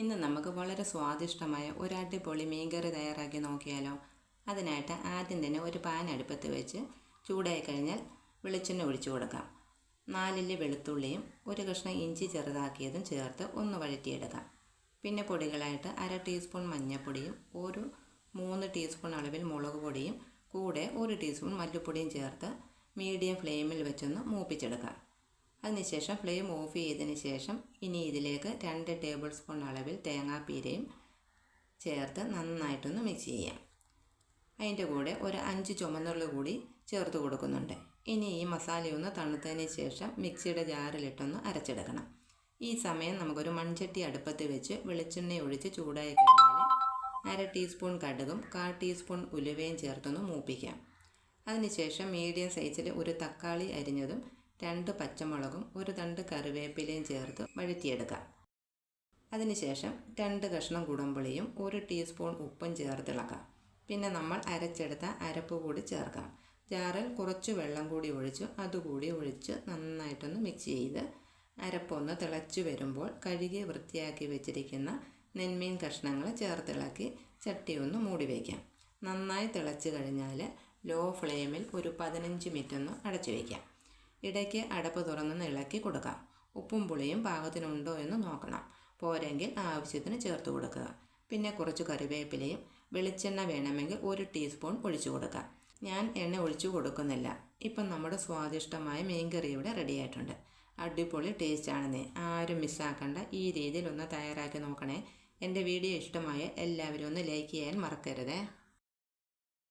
ഇന്ന് നമുക്ക് വളരെ സ്വാദിഷ്ടമായ ഒരു അടിപൊളി മീൻകറി തയ്യാറാക്കി നോക്കിയാലോ. അതിനായിട്ട് ആദ്യം തന്നെ ഒരു പാൻ അടുപ്പത്ത് വെച്ച് ചൂടായി കഴിഞ്ഞാൽ വെളിച്ചെണ്ണ ഒഴിച്ചു കൊടുക്കാം. 4 വെളുത്തുള്ളിയും ഒരു കഷ്ണം ഇഞ്ചി ചെറുതാക്കിയതും ചേർത്ത് ഒന്ന് വഴറ്റിയെടുക്കാം. പിന്നെ പൊടികളായിട്ട് 1/2 ടീസ്പൂൺ മഞ്ഞൾപ്പൊടിയും 3 ടീസ്പൂൺ അളവിൽ മുളക് പൊടിയും കൂടെ 1 ടീസ്പൂൺ മല്ലിപ്പൊടിയും ചേർത്ത് മീഡിയം ഫ്ലെയിമിൽ വെച്ചൊന്ന് മൂപ്പിച്ചെടുക്കാം. അതിനുശേഷം ഫ്ലെയിം ഓഫ് ചെയ്തതിന് ശേഷം ഇനി ഇതിലേക്ക് 2 ടേബിൾ സ്പൂൺ അളവിൽ തേങ്ങാപ്പീരയും ചേർത്ത് നന്നായിട്ടൊന്ന് മിക്സ് ചെയ്യാം. അതിൻ്റെ കൂടെ ഒരു 5 ചുമന്നുള്ളി കൂടി ചേർത്ത് കൊടുക്കുന്നുണ്ട്. ഇനി ഈ മസാലയൊന്ന് തണുത്തതിന് ശേഷം മിക്സിയുടെ ജാറിലിട്ടൊന്ന് അരച്ചെടുക്കണം. ഈ സമയം നമുക്കൊരു മൺചട്ടി അടുപ്പത്ത് വെച്ച് വെളിച്ചെണ്ണ ഒഴിച്ച് ചൂടായി കഴിഞ്ഞാൽ 1/2 ടീസ്പൂൺ കടുകും 1/4 ടീസ്പൂൺ ഉലുവയും ചേർത്തൊന്ന് മൂപ്പിക്കാം. അതിനുശേഷം മീഡിയം സൈസിൽ ഒരു തക്കാളി അരിഞ്ഞതും 2 പച്ചമുളകും 1 തണ്ട് കറിവേപ്പിലയും ചേർത്ത് വഴറ്റിയെടുക്കാം. അതിനുശേഷം 2 കഷ്ണം കുടംപുളിയും 1 ടീസ്പൂൺ ഉപ്പും ചേർത്തിളക്കാം. പിന്നെ നമ്മൾ അരച്ചെടുത്ത അരപ്പ് കൂടി ചേർക്കാം. ജാറിൽ കുറച്ച് വെള്ളം കൂടി ഒഴിച്ച് അതുകൂടി ഒഴിച്ച് നന്നായിട്ടൊന്ന് മിക്സ് ചെയ്ത് അരപ്പൊന്ന് തിളച്ച് വരുമ്പോൾ കഴുകി വൃത്തിയാക്കി വെച്ചിരിക്കുന്ന നെന്മീൻ കഷ്ണങ്ങൾ ചേർത്തിളക്കി ചട്ടി ഒന്ന് മൂടി വയ്ക്കാം. നന്നായി തിളച്ച് കഴിഞ്ഞാൽ ലോ ഫ്ലെയിമിൽ ഒരു 15 മിനിറ്റ് ഒന്ന് അടച്ചു വയ്ക്കാം. ഇടയ്ക്ക് അടപ്പ് തുറന്നൊന്ന് ഇളക്കി കൊടുക്കാം. ഉപ്പും പുളിയും പാകത്തിനുണ്ടോ എന്ന് നോക്കണം. പോരെങ്കിൽ ആവശ്യത്തിന് ചേർത്ത് കൊടുക്കുക. പിന്നെ കുറച്ച് കറിവേപ്പിലയും വെളിച്ചെണ്ണ വേണമെങ്കിൽ 1 ടീസ്പൂൺ ഒഴിച്ചു കൊടുക്കാം. ഞാൻ എണ്ണ ഒഴിച്ചു കൊടുക്കുന്നില്ല. ഇപ്പം നമ്മുടെ സ്വാദിഷ്ടമായ മീൻകറി ഇവിടെ റെഡി ആയിട്ടുണ്ട്. അടിപൊളി ടേസ്റ്റാണെന്നേ, ആരും മിസ്സാക്കണ്ട. ഈ രീതിയിൽ ഒന്ന് തയ്യാറാക്കി നോക്കണേ. എൻ്റെ വീഡിയോ ഇഷ്ടമായ എല്ലാവരും ഒന്ന് ലൈക്ക് ചെയ്യാൻ മറക്കരുതേ.